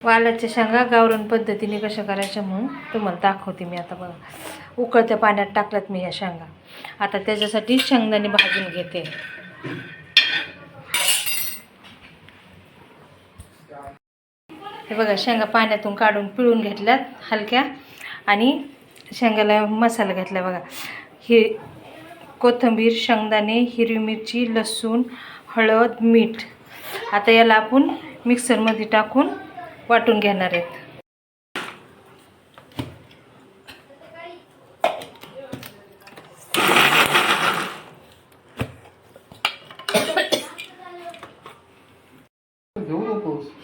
वालाच्या शेंगा गावरान पद्धतीने कशा करायच्या म्हणून तुम्हाला दाखवते मी आता. बघा, उकळत्या पाण्यात टाकल्यात मी या शेंगा. आता त्याच्यासाठी शेंगदाणे भाजून घेते. हे बघा, शेंगा पाण्यातून काढून पिळून घेतल्यात हलक्या आणि शेंगाला मसाला घेतला. बघा, हे कोथिंबीर, शेंगदाणे, हिरवी मिरची, लसूण, हळद, मीठ. आता याला आपण मिक्सरमध्ये टाकून वाटून घेणार आहेत.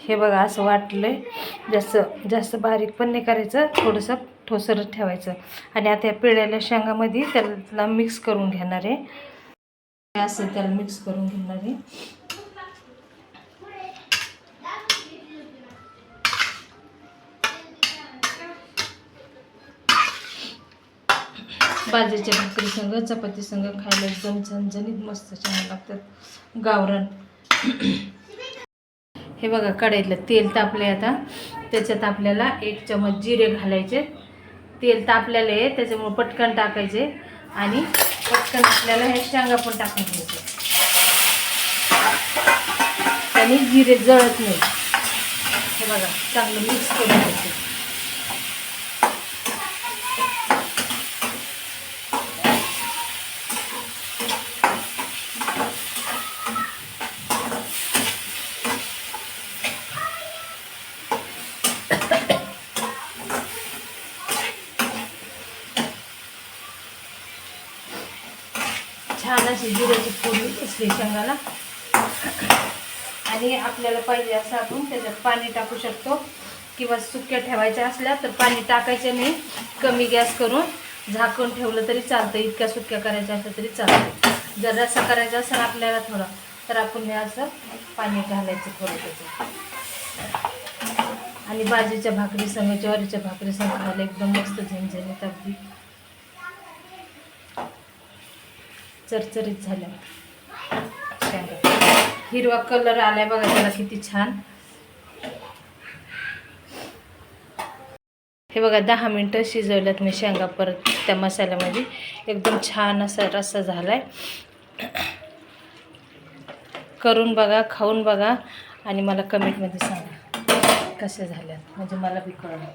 हे बघा, असं वाटलंय. जास्त बारीक पण नाही करायचं, थोडंसं ठोसरच ठेवायचं. आणि आता या पिळलेल्या शेंगामध्ये त्याला मिक्स करून घेणार आहे. असं त्याला मिक्स करून घेणार आहे. बाजरीच्या भाकरी संग, चपाती संग खायला एकदम झणझणीत मस्त छान लागतात गावरान. हे बघा, कढईतलं तेल तापले. आता त्याच्यात आपल्याला 1 चमच जिरे घालायचे. तेल तापलेलं आहे त्याच्यामुळे पटकन टाकायचे आणि पटकन आपल्याला हे शेंगा पण टाकून घ्यायचे. आणि जिरे जळत नाही. हे बघा, चांगलं मिक्स करून घ्यायचं. छान अशी जिऱ्याची फोडणी असली शेंगाला. आणि आपल्याला पाहिजे असं आपण त्याच्यात पाणी टाकू शकतो, किंवा सुक्या ठेवायच्या असल्या तर पाणी टाकायचे नाही. कमी गॅस करून झाकून ठेवलं तरी चालतं. इतक्या सुक्या करायच्या असल्या तरी चालतं. जर रस्सा करायचा असेल आपल्याला थोडा, तर आपण हे असं पाणी घालायचं थोडं त्याच्यात. आणि बाजरीच्या भाकरी संग, ज्वारीच्या भाकरी संग खायला एकदम मस्त झणझणीत अगदी चरचरीत झाल्या शेंगा. हिरवा कलर आलाय बघा त्याला, किती छान. हे बघा, 10 मिनटं शिजवल्यात मी शेंगा परत त्या मसाल्यामध्ये. एकदम छान असा रस्सा झालाय. करून बघा, खाऊन बघा आणि मला कमेंटमध्ये सांगा कशा झाल्या, म्हणजे मला बी कळलं.